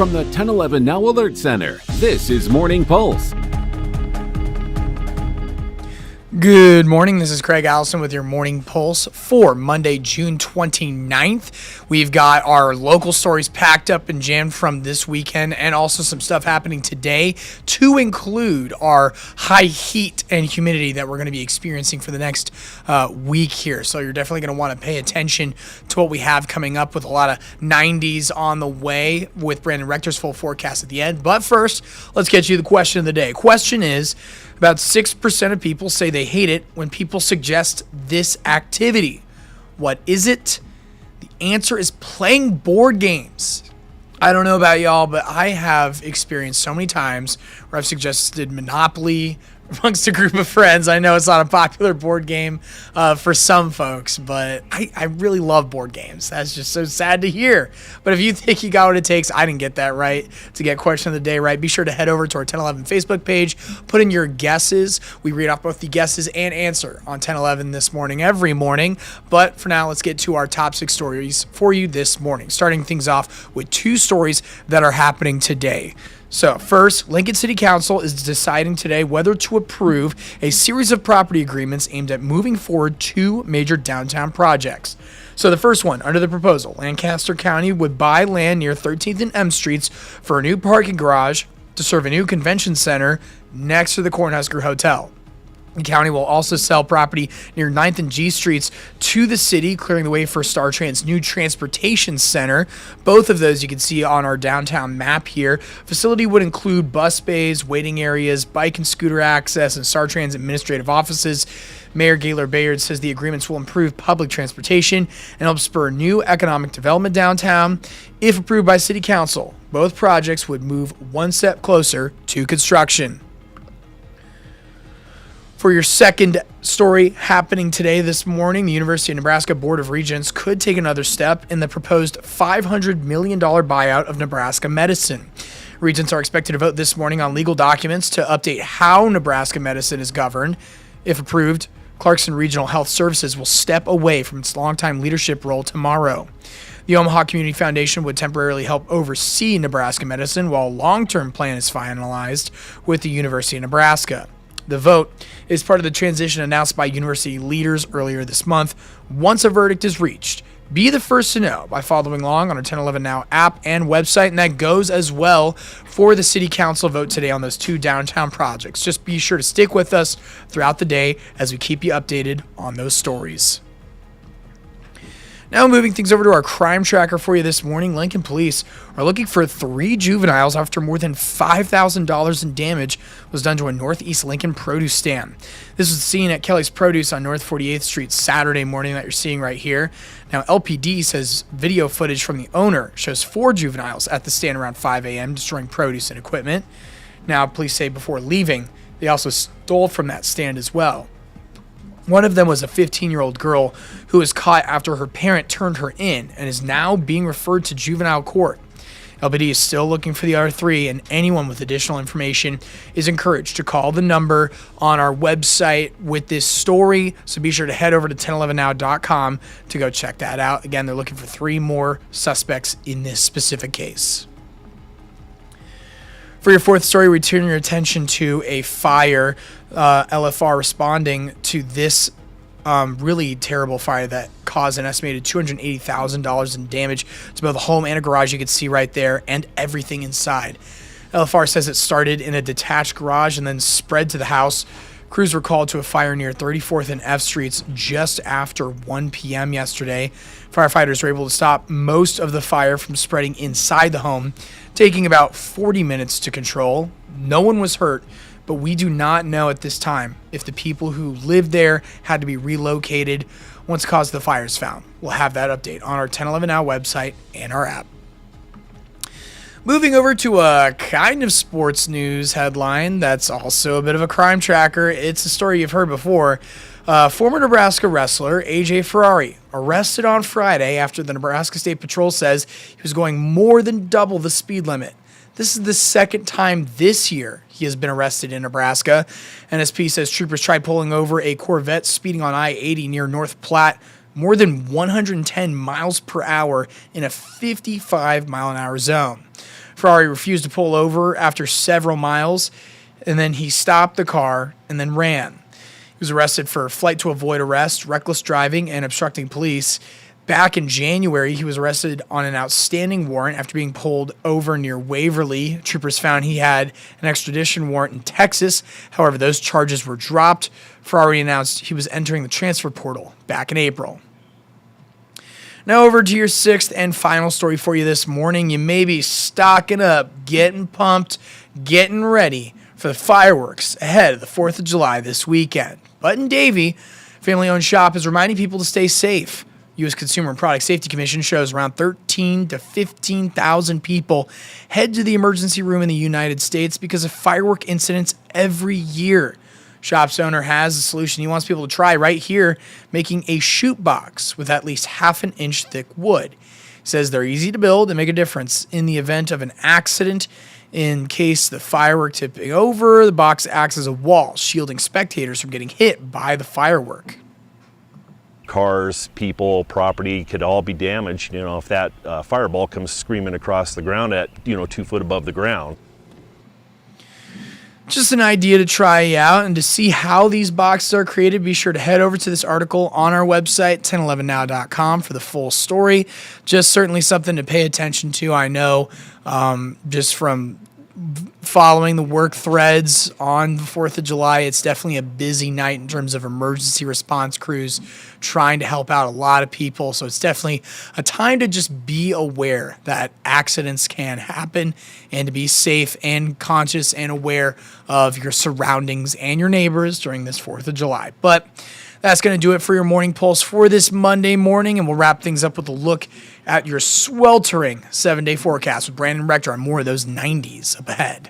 From the 1011 Now Alert Center, this is Morning Pulse. Good morning. This is Craig Allison with your Morning Pulse for Monday, June 29th. We've got our local stories packed up and jammed from this weekend and also some stuff happening today to include our high heat and humidity that we're going to be experiencing for the next week here. So you're definitely going to want to pay attention to what we have coming up with a lot of 90s on the way with Brandon Rector's full forecast at the end. But first, let's get you the question of the day. Question is, about 6% of people say they hate it when people suggest this activity. What is it? The answer is playing board games. I don't know about y'all, but I have experienced so many times where I've suggested Monopoly amongst a group of friends. I know it's not a popular board game for some folks, but I really love board games. That's just so sad to hear. But if you think you got what it takes, I didn't get that right to get question of the day right. Be sure to head over to our 1011 Facebook page, put in your guesses. We read off both the guesses and answer on 1011 this morning, every morning. But for now, let's get to our top 6 stories for you this morning, starting things off with 2 stories that are happening today. So first, Lincoln City Council is deciding today whether to approve a series of property agreements aimed at moving forward 2 major downtown projects. So the first one, under the proposal, Lancaster County would buy land near 13th and M Streets for a new parking garage to serve a new convention center next to the Cornhusker Hotel. The county will also sell property near 9th and G Streets to the city, clearing the way for StarTran's new transportation center. Both of those you can see on our downtown map here. Facility would include bus bays, waiting areas, bike and scooter access, and StarTran's administrative offices. Mayor Gaylor Bayard says the agreements will improve public transportation and help spur new economic development downtown. If approved by City Council, both projects would move one step closer to construction. For your second story happening today this morning, the University of Nebraska Board of Regents could take another step in the proposed $500 million buyout of Nebraska Medicine. Regents are expected to vote this morning on legal documents to update how Nebraska Medicine is governed. If approved, Clarkson Regional Health Services will step away from its longtime leadership role tomorrow. The Omaha Community Foundation would temporarily help oversee Nebraska Medicine while a long-term plan is finalized with the University of Nebraska. The vote is part of the transition announced by university leaders earlier this month. Once a verdict is reached, be the first to know by following along on our 1011 Now app and website, and that goes as well for the City Council vote today on those 2 downtown projects. Just be sure to stick with us throughout the day as we keep you updated on those stories. Now moving things over to our crime tracker for you this morning, Lincoln Police are looking for 3 juveniles after more than $5,000 in damage was done to a Northeast Lincoln produce stand. This was seen at Kelly's Produce on North 48th Street Saturday morning that you're seeing right here. Now LPD says video footage from the owner shows 4 juveniles at the stand around 5 a.m. destroying produce and equipment. Now police say before leaving, they also stole from that stand as well. One of them was a 15-year-old girl who was caught after her parent turned her in and is now being referred to juvenile court. LPD is still looking for the other 3, and anyone with additional information is encouraged to call the number on our website with this story. So be sure to head over to 1011now.com to go check that out. Again, they're looking for 3 more suspects in this specific case. For your fourth story, we turn your attention to a fire. LFR responding to this really terrible fire that caused an estimated $280,000 in damage to both a home and a garage you can see right there and everything inside. LFR says it started in a detached garage and then spread to the house. Crews were called to a fire near 34th and F Streets just after 1 p.m. yesterday. Firefighters were able to stop most of the fire from spreading inside the home, taking about 40 minutes to control. No one was hurt, but we do not know at this time if the people who lived there had to be relocated once the cause of the fire is found. We'll have that update on our 1011 Now website and our app. Moving over to a kind of sports news headline that's also a bit of a crime tracker. It's a story you've heard before. Former Nebraska wrestler AJ Ferrari arrested on Friday after the Nebraska State Patrol says he was going more than double the speed limit. This is the second time this year he has been arrested in Nebraska. NSP says troopers tried pulling over a Corvette speeding on I-80 near North Platte more than 110 miles per hour in a 55 mile an hour zone. Ferrari refused to pull over after several miles, and then he stopped the car and then ran. He was arrested for flight to avoid arrest, reckless driving, and obstructing police. Back in January, he was arrested on an outstanding warrant after being pulled over near Waverly. Troopers found he had an extradition warrant in Texas. However, those charges were dropped. Ferrari announced he was entering the transfer portal back in April. Now over to your sixth and final story for you this morning. You may be stocking up, getting pumped, getting ready for the fireworks ahead of the 4th of July this weekend. But in Davie, family-owned shop is reminding people to stay safe. U.S. Consumer and Product Safety Commission shows around 13,000 to 15,000 people head to the emergency room in the United States because of firework incidents every year. Shop's owner has a solution he wants people to try right here, making a shoot box with at least half an inch thick wood. He says they're easy to build and make a difference in the event of an accident. In case the firework tipping over, the box acts as a wall, shielding spectators from getting hit by the firework. Cars, people, property could all be damaged, if that fireball comes screaming across the ground at, 2 foot above the ground. Just an idea to try out, and to see how these boxes are created, be sure to head over to this article on our website, 1011now.com, for the full story. Just certainly something to pay attention to. I know just from following the work threads on the 4th of July, it's definitely a busy night in terms of emergency response crews trying to help out a lot of people. So it's definitely a time to just be aware that accidents can happen and to be safe and conscious and aware of your surroundings and your neighbors during this 4th of July. But that's going to do it for your Morning Pulse for this Monday morning, and we'll wrap things up with a look at your sweltering 7-day forecast with Brandon Rector on more of those 90s up ahead.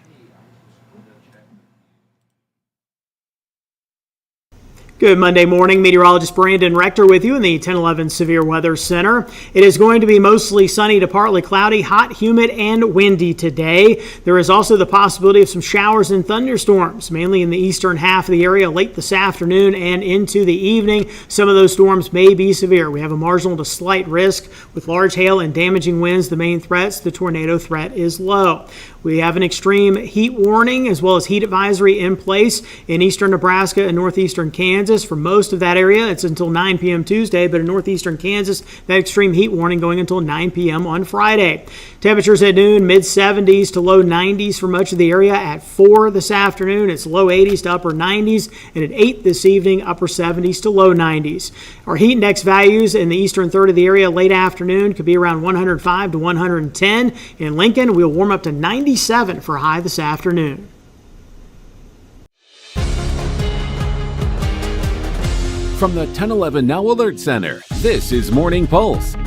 Good Monday morning. Meteorologist Brandon Rector with you in the 1011 Severe Weather Center. It is going to be mostly sunny to partly cloudy, hot, humid, and windy today. There is also the possibility of some showers and thunderstorms, mainly in the eastern half of the area late this afternoon and into the evening. Some of those storms may be severe. We have a marginal to slight risk with large hail and damaging winds. The main threats, the tornado threat is low. We have an extreme heat warning as well as heat advisory in place in eastern Nebraska and northeastern Kansas. For most of that area, it's until 9 p.m. Tuesday, but in northeastern Kansas, that extreme heat warning going until 9 p.m. on Friday. Temperatures at noon, mid-70s to low 90s for much of the area. At 4 this afternoon, it's low 80s to upper 90s, and at 8 this evening, upper 70s to low 90s. Our heat index values in the eastern third of the area late afternoon could be around 105 to 110. In Lincoln, we'll warm up to 97 for a high this afternoon. From the 1011 Now Alert Center, this is Morning Pulse.